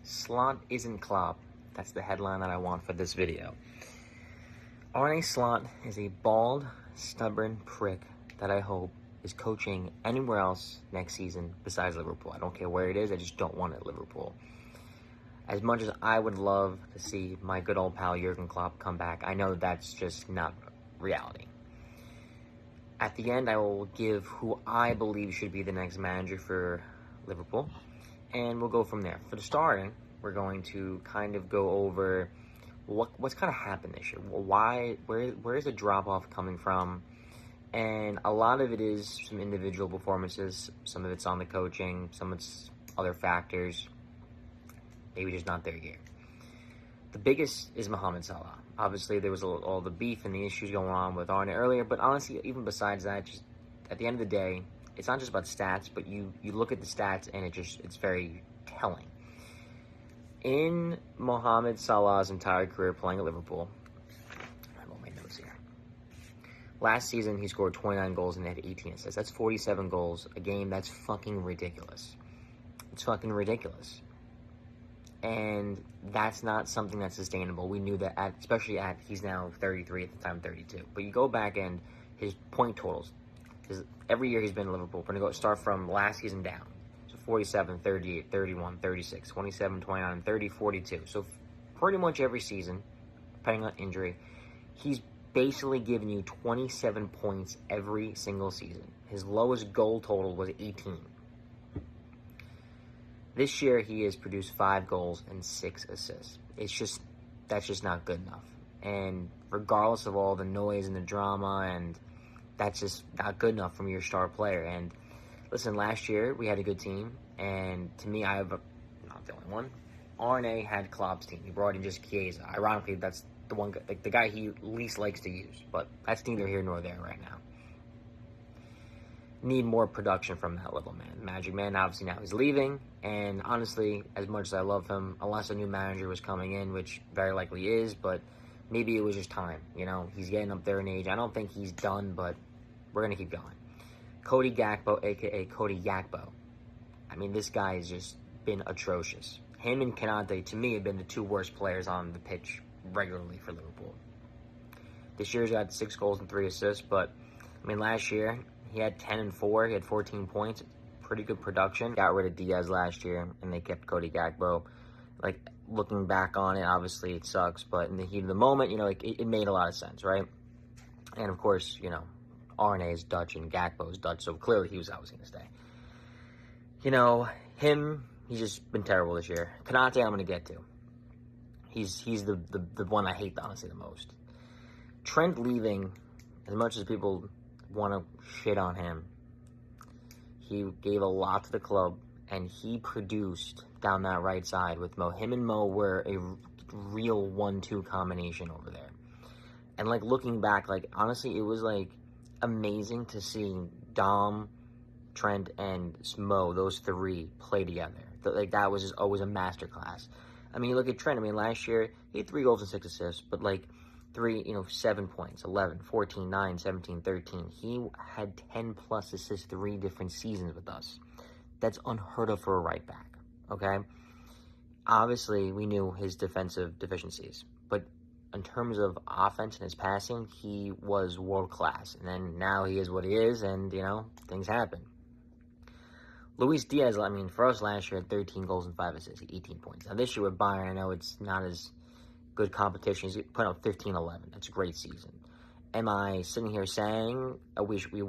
Slot isn't Klopp. That's the headline that I want for this video. Arne Slot is a bald, stubborn prick that I hope is coaching anywhere else next season besides Liverpool. I don't care where it is, I just don't want it at Liverpool. As much as I would love to see my good old pal Jurgen Klopp come back, I know that's just not reality. At the end, I will give who I believe should be the next manager for Liverpool, and we'll go from there. For the starting, we're going to kind of go over what's kind of happened this year. Where is the drop-off coming from? And a lot of it is some individual performances. Some of it's on the coaching. Some of it's other factors. Maybe just not there yet. The biggest is Mohamed Salah. Obviously, there was all the beef and the issues going on with Arne earlier. But honestly, even besides that, just at the end of the day, it's not just about stats, but you look at the stats and it's very telling. In Mohamed Salah's entire career playing at Liverpool, I have all my notes here. Last season, he scored 29 goals and had 18 assists. That's 47 goals a game. That's fucking ridiculous. It's fucking ridiculous. And that's not something that's sustainable. We knew that, he's now 33 at the time, 32. But you go back and his point totals, every year he's been in Liverpool, we're going to start from last season down. 47, 38, 31, 36, 27, 29, 30, 42. So pretty much every season, depending on injury, he's basically given you 27 points every single season. His lowest goal total was 18. This year, he has produced 5 goals and 6 assists. That's just not good enough. And regardless of all the noise and the drama, and that's just not good enough from your star player. And listen, last year we had a good team, and to me, not the only one. Arne had Klopp's team. He brought in just Chiesa. Ironically, that's the one, like the guy he least likes to use, but that's neither here nor there right now. Need more production from that little man. Magic Man, obviously now he's leaving, and honestly, as much as I love him, unless a new manager was coming in, which very likely is, but maybe it was just time. He's getting up there in age. I don't think he's done, but we're going to keep going. Cody Gakpo, a.k.a. Cody Yakpo. I mean, this guy has just been atrocious. Him and Kanate, to me, have been the two worst players on the pitch regularly for Liverpool. This year he's got 6 goals and 3 assists, but, I mean, last year he had 10 and 4. He had 14 points. Pretty good production. Got rid of Diaz last year, and they kept Cody Gakpo. Like, looking back on it, obviously it sucks, but in the heat of the moment, it made a lot of sense, right? And, of course, Arne is Dutch and Gakpo is Dutch, so clearly he was always going to stay. He's just been terrible this year. Kanate, I'm going to get to. He's the one I hate, honestly, the most. Trent leaving, as much as people want to shit on him, he gave a lot to the club, and he produced down that right side with Mo. Him and Mo were a real 1-2 combination over there. And, looking back, honestly, it was, amazing to see Dom, Trent, and Mo, those 3, play together. That was just always a masterclass. I mean, you look at Trent. I mean, last year, he had 3 goals and 6 assists, but, 7 points, 11, 14, 9, 17, 13. He had 10-plus assists 3 different seasons with us. That's unheard of for a right back, okay? Obviously, we knew his defensive deficiencies, but in terms of offense and his passing, he was world-class. And then now he is what he is, and, things happen. Luis Diaz, I mean, for us last year, had 13 goals and 5 assists, 18 points. Now, this year with Bayern, I know it's not as good competition. He's put out 15-11. That's a great season. Am I sitting here saying I wish we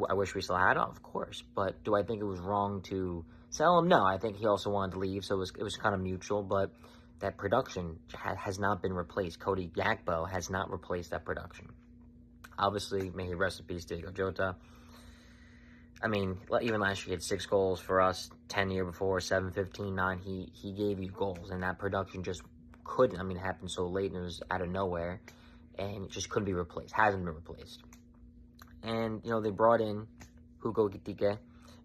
still had him? Of course. But do I think it was wrong to sell him? No. I think he also wanted to leave, so it was kind of mutual. But that production has not been replaced. Cody Gakpo has not replaced that production. Obviously, may he rest in peace, Diego Jota. I mean, even last year he had 6 goals for us, 10 the year before, 7, 15, 9. He gave you goals, and that production just couldn't. I mean, it happened so late, and it was out of nowhere, and it just couldn't be replaced. Hasn't been replaced. And, they brought in Hugo Gitike,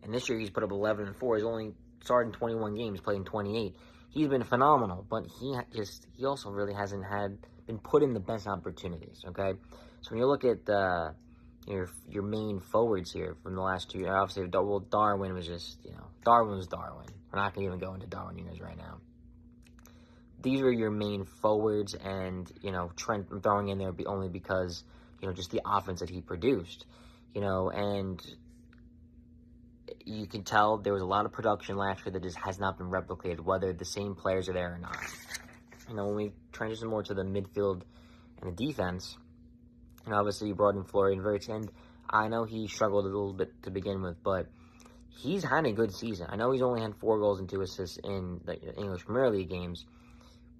and this year he's put up 11 and 4. He's only started in 21 games, played in 28. He's been phenomenal, but he also really hasn't been put in the best opportunities, okay? So when you look at your main forwards here from the last 2 years, obviously, Darwin was just, Darwin was Darwin. We're not going to even go into Darwin Núñez right now. these were your main forwards, and, Trent I'm throwing in there only because, just the offense that he produced, and you can tell there was a lot of production last year that just has not been replicated, whether the same players are there or not. When we transition more to the midfield and the defense, obviously you brought in Florian Wirtz, and I know he struggled a little bit to begin with, but he's had a good season. I know he's only had 4 goals and 2 assists in the English Premier League games,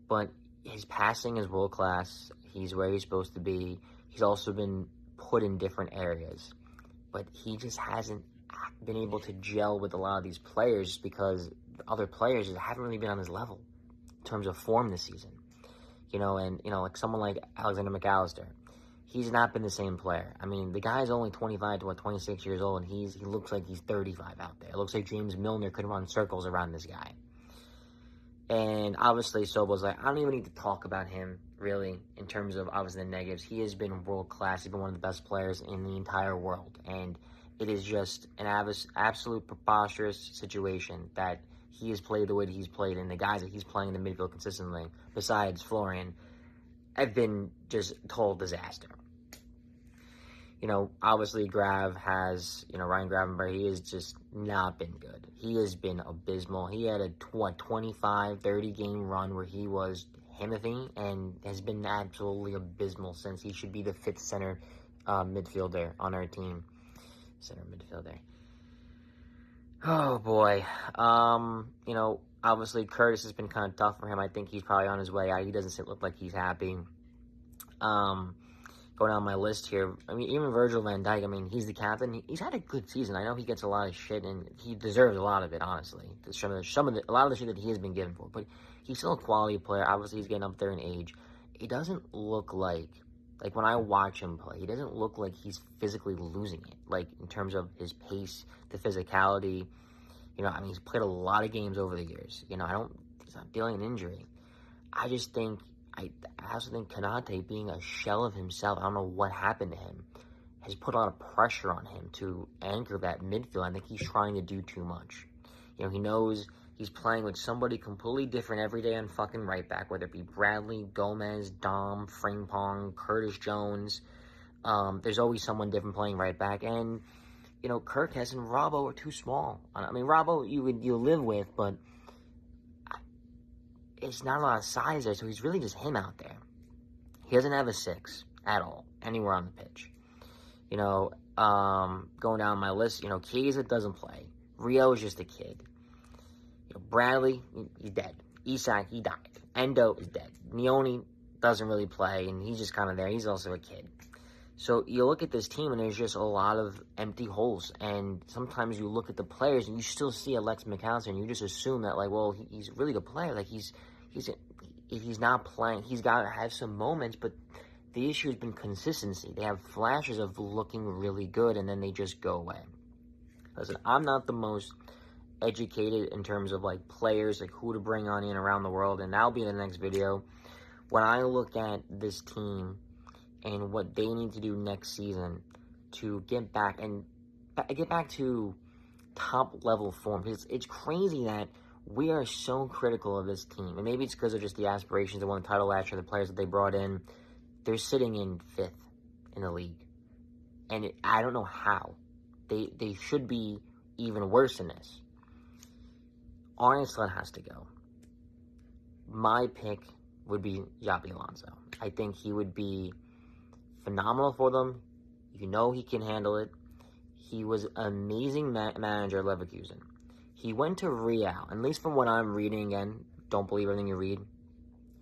but his passing is world-class. He's where he's supposed to be. He's also been put in different areas, but he just hasn't been able to gel with a lot of these players because the other players just haven't really been on his level in terms of form this season. Like someone like Alexander McAllister, he's not been the same player. I mean, the guy's only 25 to 26 years old, and he looks like he's 35 out there. It looks like James Milner could run circles around this guy. And obviously, Szoboszlai, I don't even need to talk about him, really, in terms of, obviously, the negatives. He has been world-class. He's been one of the best players in the entire world. And it is just an absolute preposterous situation that he has played the way that he's played, and the guys that he's playing in the midfield consistently, besides Florian, have been just total disaster. Obviously Grav has, Ryan Gravenberg, he has just not been good. He has been abysmal. He had a 25, 30 game run where he was Timothy and has been absolutely abysmal since. He should be the 5th center midfielder on our team. Center midfielder. Oh, boy. Obviously Curtis has been kind of tough for him. I think he's probably on his way out. He doesn't look like he's happy. Going down my list here, I mean, even Virgil van Dijk, I mean, he's the captain. He's had a good season. I know he gets a lot of shit, and he deserves a lot of it, honestly. A lot of the shit that he has been given for. But he's still a quality player. Obviously, he's getting up there in age. It doesn't look like when I watch him play, he doesn't look like he's physically losing it. Like, in terms of his pace, the physicality. He's played a lot of games over the years. He's not dealing an injury. I also think Konate, being a shell of himself, I don't know what happened to him, has put a lot of pressure on him to anchor that midfield. I think he's trying to do too much. He knows he's playing with somebody completely different every day on fucking right back, whether it be Bradley, Gomez, Dom, Frimpong, Curtis Jones. There's always someone different playing right back, and Kirkes and Robbo are too small. I mean, Robbo you live with, but it's not a lot of size there, so he's really just him out there. He doesn't have a 6 at all, anywhere on the pitch. Going down my list, Chiesa doesn't play. Rio is just a kid. Bradley, he's dead. Isak, he died. Endo is dead. Nioni doesn't really play, and he's just kind of there. He's also a kid. So you look at this team, and there's just a lot of empty holes. And sometimes you look at the players, and you still see Alex McAllister, and you just assume that, he's really the player. If he's not playing, he's got to have some moments, but the issue has been consistency. They have flashes of looking really good, and then they just go away. Listen, I'm not the most educated in terms of, players, who to bring on in around the world, and that'll be in the next video. When I look at this team and what they need to do next season to get back to top-level form, because it's crazy that we are so critical of this team, and maybe it's because of just the aspirations. They won the title last year, the players that they brought in. They're sitting in 5th in the league, and I don't know how. They should be even worse than this. Arne Slot has to go. My pick would be Xabi Alonso. I think he would be phenomenal for them. He can handle it. He was an amazing manager at Leverkusen. He went to Real, at least from what I'm reading, again, don't believe everything you read.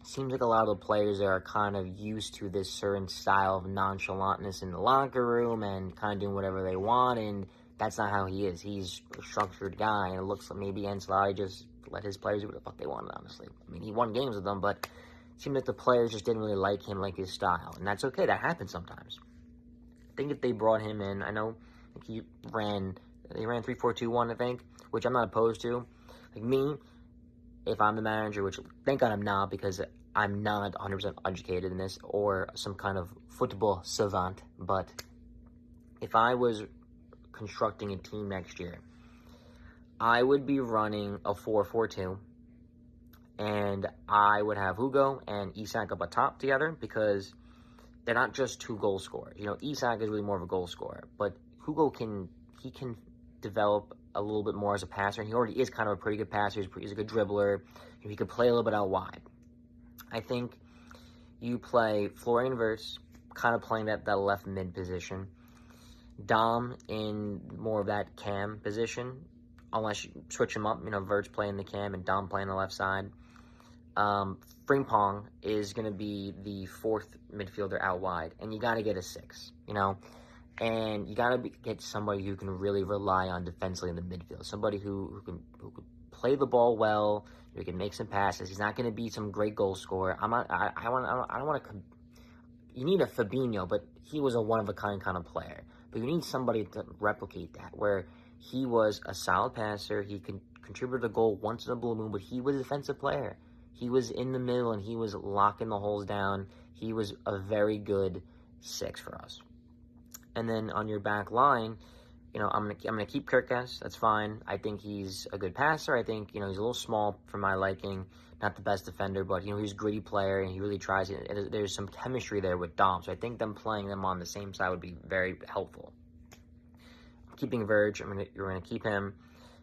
Seems like a lot of the players there are kind of used to this certain style of nonchalantness in the locker room and kind of doing whatever they want, and that's not how he is. He's a structured guy, and it looks like maybe Ancelotti just let his players do what the fuck they wanted, honestly. I mean, he won games with them, but it seemed like the players just didn't really like him, like his style, and that's okay. That happens sometimes. I think if they brought him in, I know he ran 3-4-2-1, I think, which I'm not opposed to. Me, if I'm the manager, which thank God I'm not, because I'm not 100% educated in this or some kind of football savant, but if I was constructing a team next year, I would be running a 4-4-2, And I would have Hugo and Isak up top together because they're not just two goal scorers. Isak is really more of a goal scorer, but Hugo can develop a little bit more as a passer, and he already is kind of a pretty good passer. He's a good dribbler. He could play a little bit out wide. I think you play Florian Wirtz kind of playing that left mid position. Dom in more of that cam position, unless you switch him up. Wirtz playing the cam and Dom playing the left side. Frimpong is going to be the fourth midfielder out wide, and you got to get a 6, and you got to get somebody who can really rely on defensively in the midfield, somebody who can play the ball well, who can make some passes. He's not going to be some great goal scorer. I don't want to. You need a Fabinho, but he was a one-of-a-kind kind of player. But you need somebody to replicate that, where he was a solid passer. He can contribute a goal once in a blue moon, but he was a defensive player. He was in the middle, and he was locking the holes down. He was a very good 6 for us. And then on your back line, I'm gonna keep Kirkes. That's fine. I think he's a good passer. I think he's a little small for my liking. Not the best defender, but he's a gritty player, and he really tries it. There's some chemistry there with Dom, so I think playing them on the same side would be very helpful. Keeping Verge, you're gonna keep him.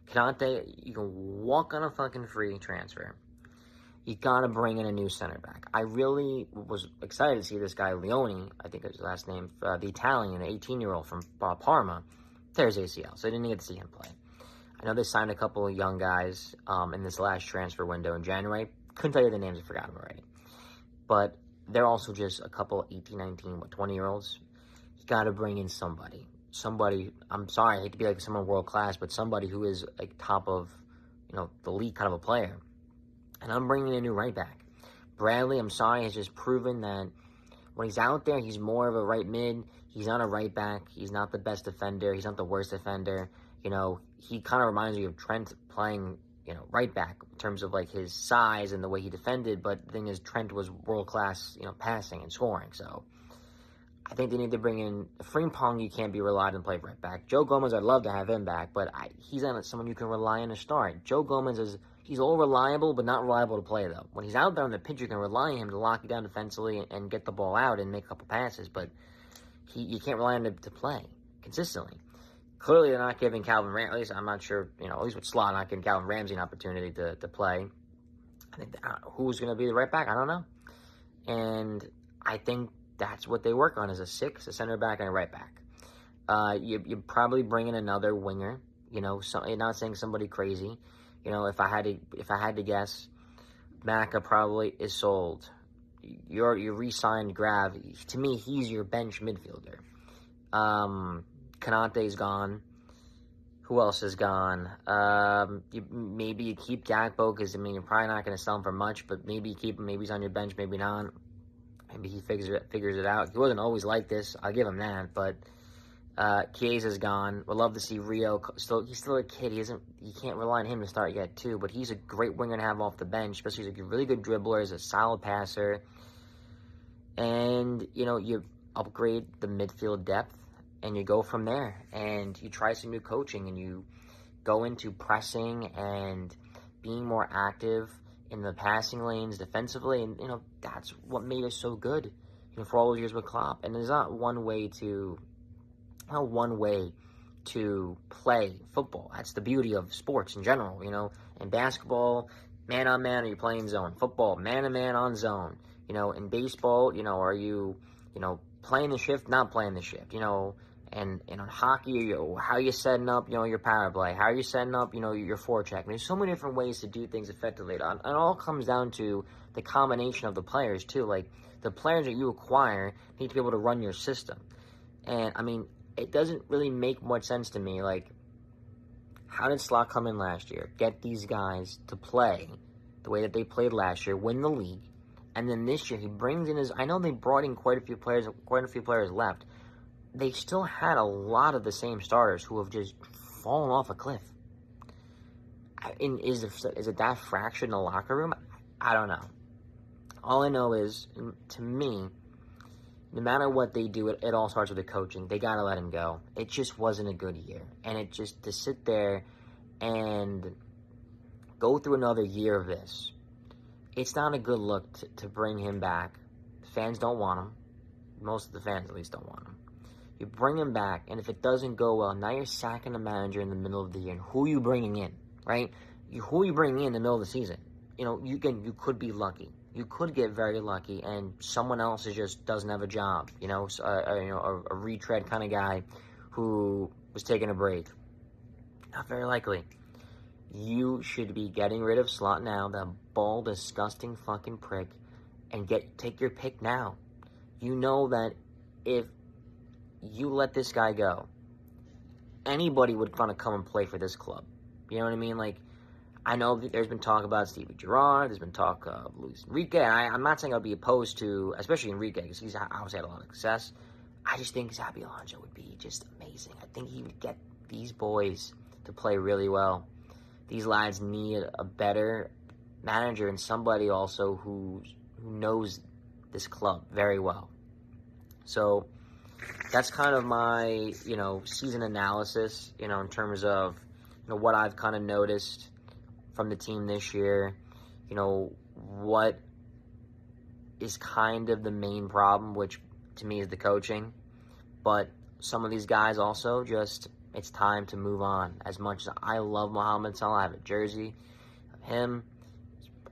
Kanate, you can walk on a fucking free transfer. You gotta bring in a new center back. I really was excited to see this guy Leone, I think is his last name, the Italian, the 18-year-old from Parma. There's ACL, so I didn't get to see him play. I know they signed a couple of young guys in this last transfer window in January. Couldn't tell you the names, I forgot them already. But they're also just a couple 18, 19, 20-year-olds. You got to bring in somebody. I'm sorry, I hate to be like someone world class, but somebody who is like top of, the league kind of a player. And I'm bringing in a new right back. Bradley, I'm sorry, has just proven that when he's out there, he's more of a right mid. He's not a right back. He's not the best defender. He's not the worst defender. He kind of reminds me of Trent playing, right back in terms of like his size and the way he defended. But the thing is, Trent was world class, passing and scoring. So I think they need to bring in Frimpong. You can't be relied on to play right back. Joe Gomez, I'd love to have him back, but he's not someone you can rely on to start. Joe Gomez he's all reliable, but not reliable to play though. When he's out there on the pitch, you can rely on him to lock you down defensively and get the ball out and make a couple passes, but you can't rely on him to play consistently. Clearly, they're not giving Calvin Ramsey, at least I'm not sure, at least with Slot, not giving Calvin Ramsey an opportunity to play. I think who's going to be the right back, I don't know. And I think that's what they work on is a 6, a center back, and a right back. You probably bring in another winger, not saying somebody crazy. If I had to guess, Maka probably is sold. You re-signed Grav. To me, he's your bench midfielder. Kanate's gone. Who else is gone? Maybe you keep Gakpo because, you're probably not going to sell him for much, but maybe you keep him. Maybe he's on your bench, maybe not. Maybe he figures it out. He wasn't always like this. I'll give him that, but Chiesa's gone. Would love to see Rio. He's still a kid. You can't rely on him to start yet, too, but he's a great winger to have off the bench, especially he's a really good dribbler. He's a solid passer. And, you upgrade the midfield depth, and you go from there. And you try some new coaching, and you go into pressing and being more active in the passing lanes defensively. And, that's what made us so good, for all those years with Klopp. And there's not one way to play football. That's the beauty of sports in general, In basketball, man-on-man, are you playing zone? Football, man-to-man on zone. In baseball, are you, playing the shift, not playing the shift, and on hockey, how are you setting up, your power play? How are you setting up, your forecheck? There's so many different ways to do things effectively. It all comes down to the combination of the players, too. Like, the players that you acquire need to be able to run your system. And, it doesn't really make much sense to me. Like, how did Slot come in last year, get these guys to play the way that they played last year, win the league, and then this year he brings in I know they brought in quite a few players left. They still had a lot of the same starters who have just fallen off a cliff. Is it that fractured in the locker room? I don't know. All I know is, to me, no matter what they do, it all starts with the coaching. They got to let him go. It just wasn't a good year. And it just, to sit there and go through another year of this, it's not a good look to bring him back. The fans don't want him. Most of the fans, at least, don't want him. You bring him back, and if it doesn't go well, now you're sacking the manager in the middle of the year. And who are you bringing in, right? Who are you bringing in the middle of the season? You could be lucky. You could get very lucky, and someone else just doesn't have a job. A retread kind of guy who was taking a break. Not very likely. You should be getting rid of Slot now, that bald, disgusting fucking prick, and take your pick now. You know that if you let this guy go, anybody would want to come and play for this club. You know what I mean? Like, I know that there's been talk about Stevie Gerrard, there's been talk of Luis Enrique. I'm not saying I'd be opposed to, especially Enrique, because he's obviously had a lot of success. I just think Xabi Alonso would be just amazing. I think he would get these boys to play really well. These lads need a better manager and somebody also who knows this club very well. So that's kind of my, season analysis, in terms of, what I've kind of noticed from the team this year. What is kind of the main problem, which to me is the coaching. But some of these guys also it's time to move on. As much as I love Mohamed Salah, I have a jersey of him,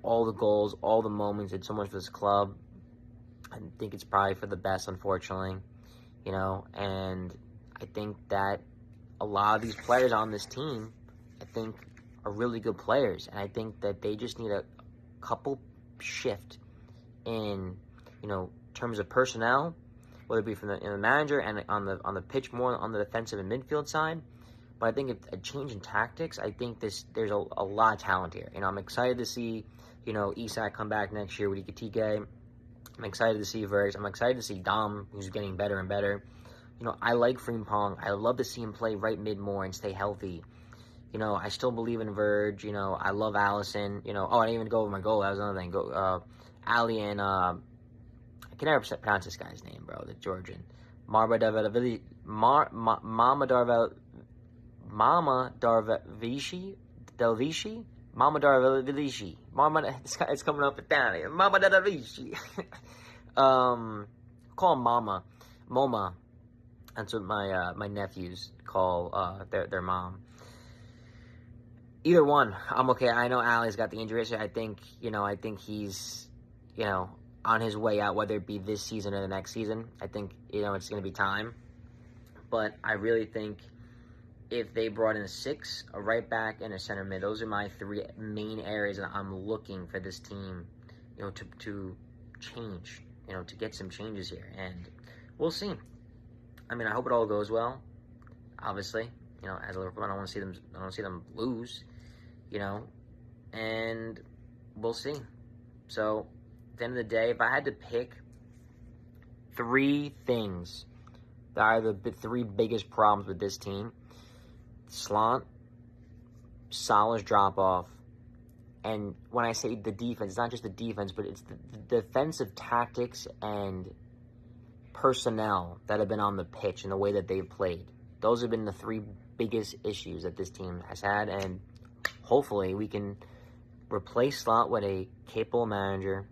all the goals, all the moments, did so much for this club. I think it's probably for the best, unfortunately, and I think that a lot of these players on this team, I think, are really good players, and I think that they just need a couple shift in, terms of personnel, whether it be from the manager and on the pitch, more on the defensive and midfield side. But I think if a change in tactics, I think there's a lot of talent here. I'm excited to see, Isak come back next year with Ekitike. I'm excited to see Verge. I'm excited to see Dom, who's getting better and better. I like Frimpong. I love to see him play right mid more and stay healthy. I still believe in Verge. I love Allison. I didn't even go over my goal. That was another thing. Ali and I can never pronounce this guy's name, bro. The Georgian. Mama Darvavishi. Mama Darvavishi. This guy is coming up and down. Mama Darvavishi. Call him Mama. Moma. That's what my nephews call their mom. Either one, I'm okay. I know Ali's got the injury, so I think he's, on his way out, whether it be this season or the next season. I think, it's going to be time. But I really think if they brought in a 6, a right back, and a center mid, those are my 3 main areas that I'm looking for this team, to change, to get some changes here. And we'll see. I mean, I hope it all goes well. Obviously, as a Liverpool, I don't want to see them lose, and we'll see. So, at the end of the day, if I had to pick 3 things that are the 3 biggest problems with this team, Slot, Salah's drop-off, and when I say the defense, it's not just the defense, but it's the defensive tactics and personnel that have been on the pitch and the way that they've played. Those have been the 3 biggest issues that this team has had, and hopefully we can replace Slot with a capable manager.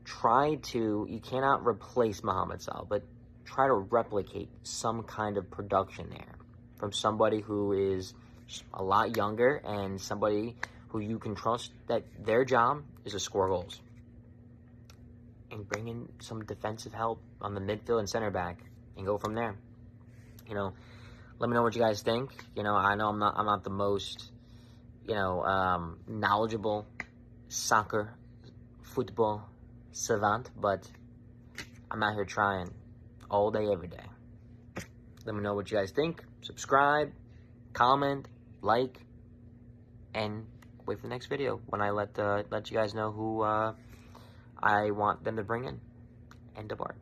You cannot replace Mohamed Salah, but try to replicate some kind of production there from somebody who is a lot younger and somebody who you can trust that their job is to score goals. And bring in some defensive help on the midfield and center back and go from there. Let me know what you guys think. I know I'm not the most, knowledgeable football savant, but I'm out here trying all day, every day. Let me know what you guys think. Subscribe, comment, like, and wait for the next video when I let you guys know who I want them to bring in. End of art.